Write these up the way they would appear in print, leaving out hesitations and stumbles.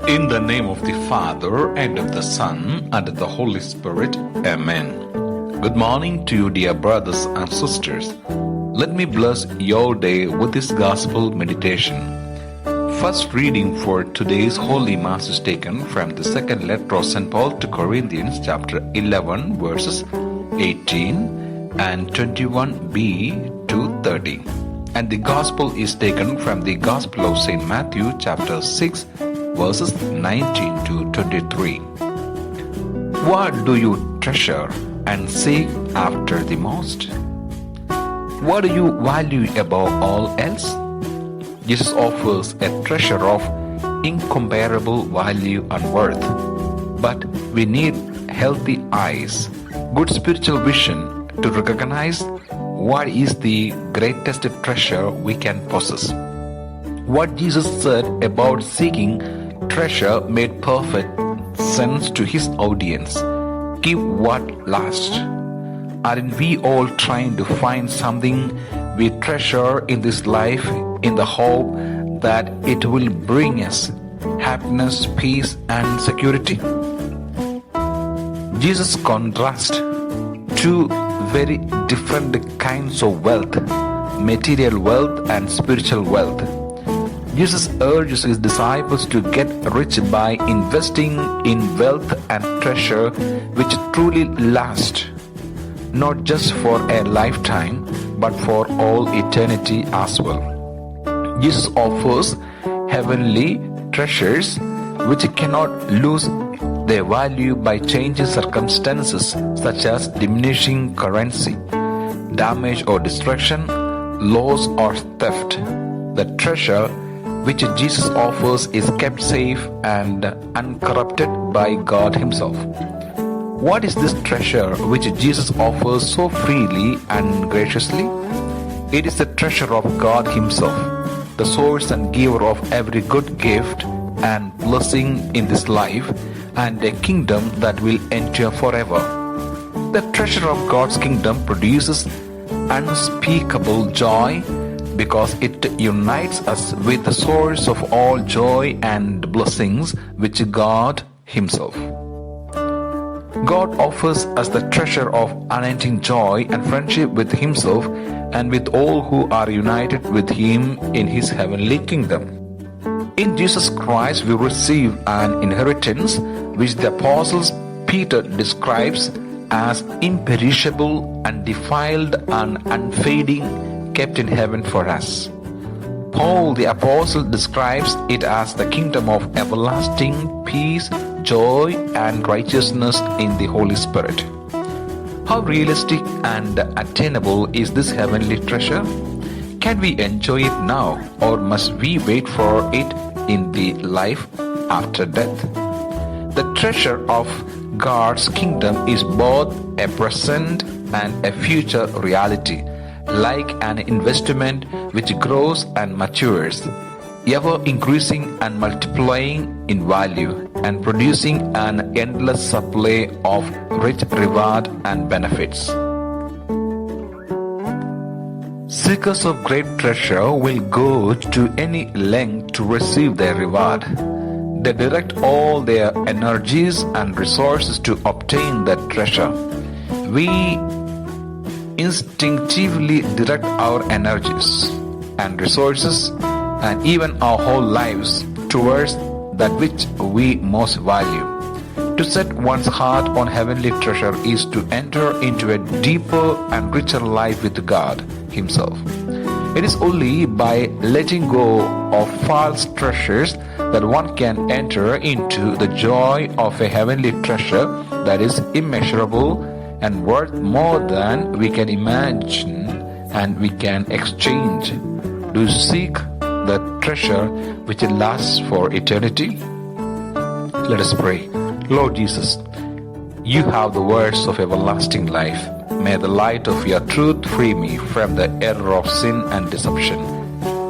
In the name of the Father, and of the Son, and of the Holy Spirit. Amen. Good morning to you, dear brothers and sisters. Let me bless your day with this gospel meditation. First reading for today's Holy Mass is taken from the second letter of St. Paul to Corinthians, chapter 11, verses 18 and 21b to 30. And the gospel is taken from the Gospel of St. Matthew, chapter 6, verses 19 to 23. What do you treasure and seek after the most? What do you value above all else? Jesus offers a treasure of incomparable value and worth. But we need healthy eyes, good spiritual vision to recognize what is the greatest treasure we can possess. What Jesus said about seeking treasure made perfect sense to his audience. Keep what lasts. Aren't we all trying to find something we treasure in this life in the hope that it will bring us happiness, peace, and security? Jesus contrasts two very different kinds of wealth, material wealth and spiritual wealth. Jesus urges his disciples to get rich by investing in wealth and treasure which truly last, not just for a lifetime, but for all eternity as well. Jesus offers heavenly treasures which cannot lose their value by changing circumstances such as diminishing currency, damage or destruction, loss or theft. The treasure which Jesus offers is kept safe and uncorrupted by God Himself. What is this treasure which Jesus offers so freely and graciously? It is the treasure of God Himself, the source and giver of every good gift and blessing in this life, and a kingdom that will endure forever. The treasure of God's kingdom produces unspeakable joy because it unites us with the source of all joy and blessings, which is God Himself. God offers us the treasure of unending joy and friendship with Himself and with all who are united with Him in His heavenly kingdom. In Jesus Christ we receive an inheritance which the Apostle Peter describes as imperishable, undefiled, and unfading, kept in heaven for us. Paul the Apostle describes it as the kingdom of everlasting peace, joy, and righteousness in the Holy Spirit. How realistic and attainable is this heavenly treasure? Can we enjoy it now, or must we wait for it in the life after death? The treasure of God's kingdom is both a present and a future reality, like an investment which grows and matures, ever increasing and multiplying in value, and producing an endless supply of rich reward and benefits. Seekers of great treasure will go to any length to receive their reward. They direct all their energies and resources to obtain that treasure. We instinctively direct our energies and resources and even our whole lives towards that which we most value. To set one's heart on heavenly treasure is to enter into a deeper and richer life with God Himself. It is only by letting go of false treasures that one can enter into the joy of a heavenly treasure that is immeasurable and worth more than we can imagine and we can exchange. Do you seek the treasure which lasts for eternity? Let us pray. Lord Jesus, You have the words of everlasting life. May the light of Your truth free me from the error of sin and deception.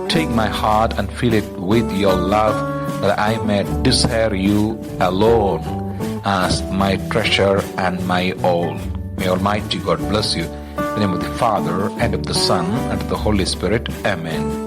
Take my heart and fill it with Your love, that I may desire You alone as my treasure and my all. May Almighty God bless you. In the name of the Father, and of the Son, and of the Holy Spirit. Amen.